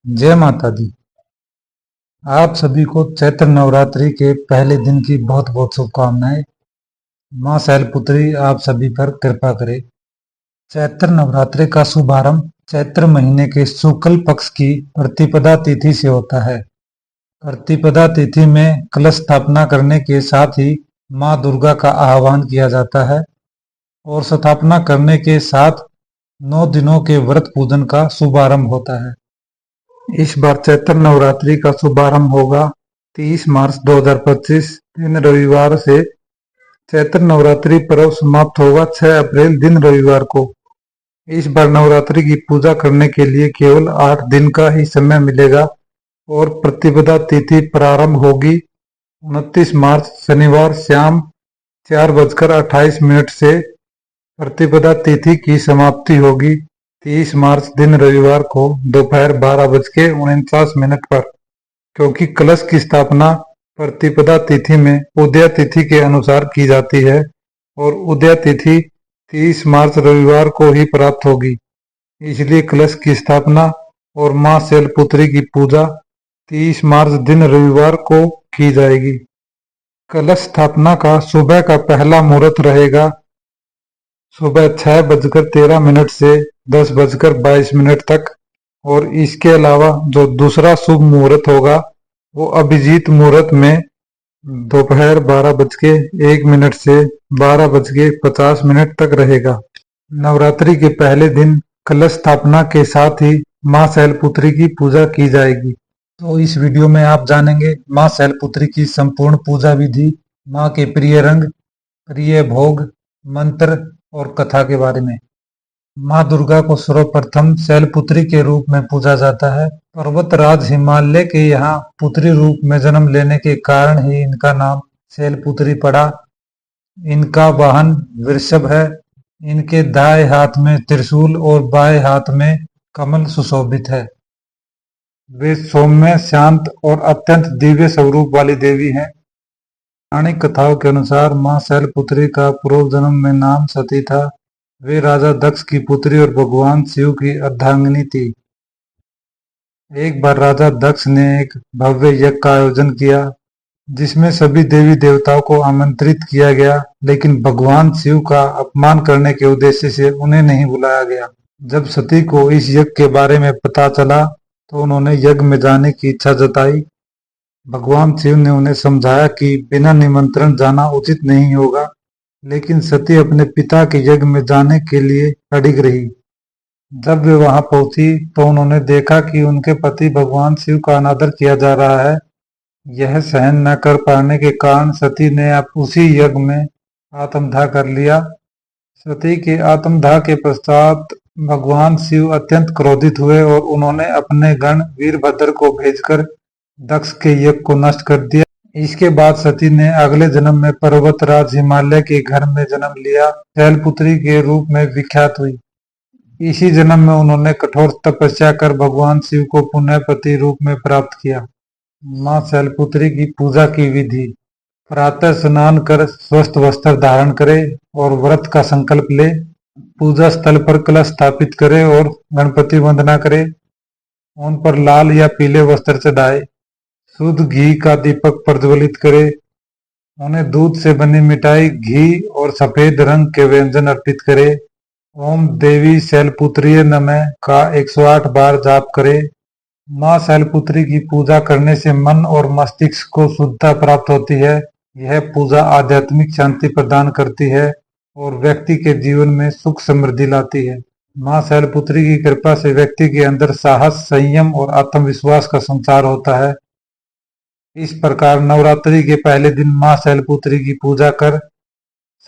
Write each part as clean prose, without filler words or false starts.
जय माता दी। आप सभी को चैत्र नवरात्रि के पहले दिन की बहुत बहुत शुभकामनाएं। मां शैलपुत्री आप सभी पर कृपा करे। चैत्र नवरात्रि का शुभारंभ चैत्र महीने के शुक्ल पक्ष की प्रतिपदा तिथि से होता है। प्रतिपदा तिथि में कलश स्थापना करने के साथ ही मां दुर्गा का आह्वान किया जाता है और स्थापना करने के साथ 9 दिनों के व्रत पूजन का शुभारंभ होता है। इस बार चैत्र नवरात्रि का शुभारंभ होगा 30 मार्च 2025 दिन रविवार से। चैत्र नवरात्रि पर्व समाप्त होगा 6 अप्रैल दिन रविवार को। इस बार नवरात्रि की पूजा करने के लिए केवल 8 दिन का ही समय मिलेगा और प्रतिपदा तिथि प्रारंभ होगी 29 मार्च शनिवार शाम 4:28 से। प्रतिपदा तिथि की समाप्ति होगी 30 मार्च दिन रविवार को दोपहर 12:49 पर। क्योंकि कलश की स्थापना प्रतिपदा तिथि में उदय तिथि के अनुसार की जाती है और उदय तिथि 30 मार्च रविवार को ही प्राप्त होगी, इसलिए कलश की स्थापना और मां शैलपुत्री की पूजा 30 मार्च दिन रविवार को की जाएगी। कलश स्थापना का सुबह का पहला मुहूर्त रहेगा सुबह 6:13 से 10:22 तक, और इसके अलावा जो दूसरा शुभ मुहूर्त होगा वो अभिजीत मुहूर्त में दोपहर 12:01 से 12:50 तक रहेगा। नवरात्रि के पहले दिन कलश स्थापना के साथ ही मां शैलपुत्री की पूजा की जाएगी। तो इस वीडियो में आप जानेंगे मां शैलपुत्री की संपूर्ण पूजा विधि, मां के प्रिय रंग, प्रिय भोग, मंत्र और कथा के बारे में। मां दुर्गा को सर्वप्रथम शैलपुत्री के रूप में पूजा जाता है। पर्वतराज हिमालय के यहाँ पुत्री रूप में जन्म लेने के कारण ही इनका नाम शैलपुत्री पड़ा। इनका वाहन वृषभ है। इनके दाएं हाथ में त्रिशूल और बाएं हाथ में कमल सुशोभित है। वे सौम्य, शांत और अत्यंत दिव्य स्वरूप वाली देवी हैं। पौराणिक कथाओं के अनुसार मां शैलपुत्री का पूर्व जन्म में नाम सती था। वे राजा दक्ष की पुत्री और भगवान शिव की अर्धांगिनी थी। एक बार राजा दक्ष ने एक भव्य यज्ञ का आयोजन किया जिसमें सभी देवी देवताओं को आमंत्रित किया गया, लेकिन भगवान शिव का अपमान करने के उद्देश्य से उन्हें नहीं बुलाया गया। जब सती को इस यज्ञ के बारे में पता चला तो उन्होंने यज्ञ में जाने की इच्छा जताई। भगवान शिव ने उन्हें समझाया कि बिना निमंत्रण जाना उचित नहीं होगा, लेकिन सती अपने पिता के यज्ञ में जाने के लिए अडिग रही। जब वे वहां पहुंची तो उन्होंने देखा कि उनके पति भगवान शिव का अनादर किया जा रहा है। यह सहन न कर पाने के कारण सती ने उसी यज्ञ में आत्मदाह कर लिया। सती के आत्मदाह के पश्चात भगवान शिव अत्यंत क्रोधित हुए और उन्होंने अपने गण वीरभद्र को भेजकर दक्ष के यज्ञ को नष्ट कर दिया। इसके बाद सती ने अगले जन्म में पर्वतराज हिमालय के घर में जन्म लिया। शैलपुत्री के रूप में विख्यात हुई। इसी जन्म में उन्होंने कठोर तपस्या कर भगवान शिव को पुनः पति रूप में प्राप्त किया। मां शैलपुत्री की पूजा की विधि। प्रातः स्नान कर स्वस्थ वस्त्र धारण करे और व्रत का संकल्प ले। पूजा स्थल पर कलश स्थापित करे और गणपति वंदना करे। उन पर लाल या पीले वस्त्र चढ़ाए। शुद्ध घी का दीपक प्रज्वलित करे। उन्हें दूध से बनी मिठाई, घी और सफेद रंग के व्यंजन अर्पित करे। ओम देवी शैलपुत्रीय नमः का 108 बार जाप करे। मां शैलपुत्री की पूजा करने से मन और मस्तिष्क को शुद्धता प्राप्त होती है। यह पूजा आध्यात्मिक शांति प्रदान करती है और व्यक्ति के जीवन में सुख समृद्धि लाती है। मां शैलपुत्री की कृपा से व्यक्ति के अंदर साहस, संयम और आत्मविश्वास का संचार होता है। इस प्रकार नवरात्रि के पहले दिन मां शैलपुत्री की पूजा कर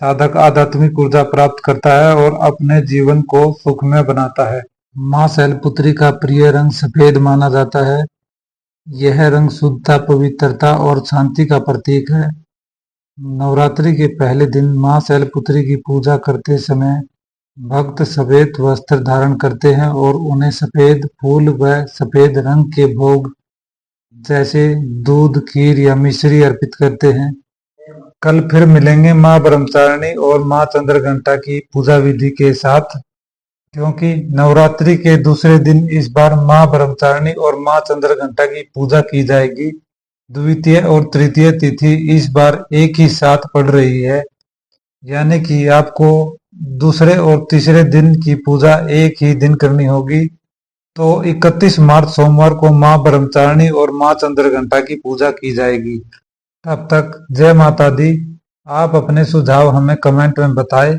साधक आध्यात्मिक ऊर्जा प्राप्त करता है और अपने जीवन को सुखमय बनाता है। मां शैलपुत्री का प्रिय रंग सफेद माना जाता है। यह रंग शुद्धता, पवित्रता और शांति का प्रतीक है। नवरात्रि के पहले दिन मां शैलपुत्री की पूजा करते समय भक्त सफेद वस्त्र धारण करते हैं और उन्हें सफेद फूल व सफेद रंग के भोग जैसे दूध, खीर या मिश्री अर्पित करते हैं। कल फिर मिलेंगे मां ब्रह्मचारिणी और मां चंद्रघंटा की पूजा विधि के साथ। क्योंकि नवरात्रि के दूसरे दिन इस बार मां ब्रह्मचारिणी और मां चंद्रघंटा की पूजा की जाएगी। द्वितीय और तृतीय तिथि इस बार एक ही साथ पड़ रही है, यानी कि आपको दूसरे और तीसरे दिन की पूजा एक ही दिन करनी होगी। तो 31 मार्च सोमवार को मां ब्रह्मचारिणी और मां चंद्रघंटा की पूजा की जाएगी। तब तक जय माता दी। आप अपने सुझाव हमें कमेंट में बताएं।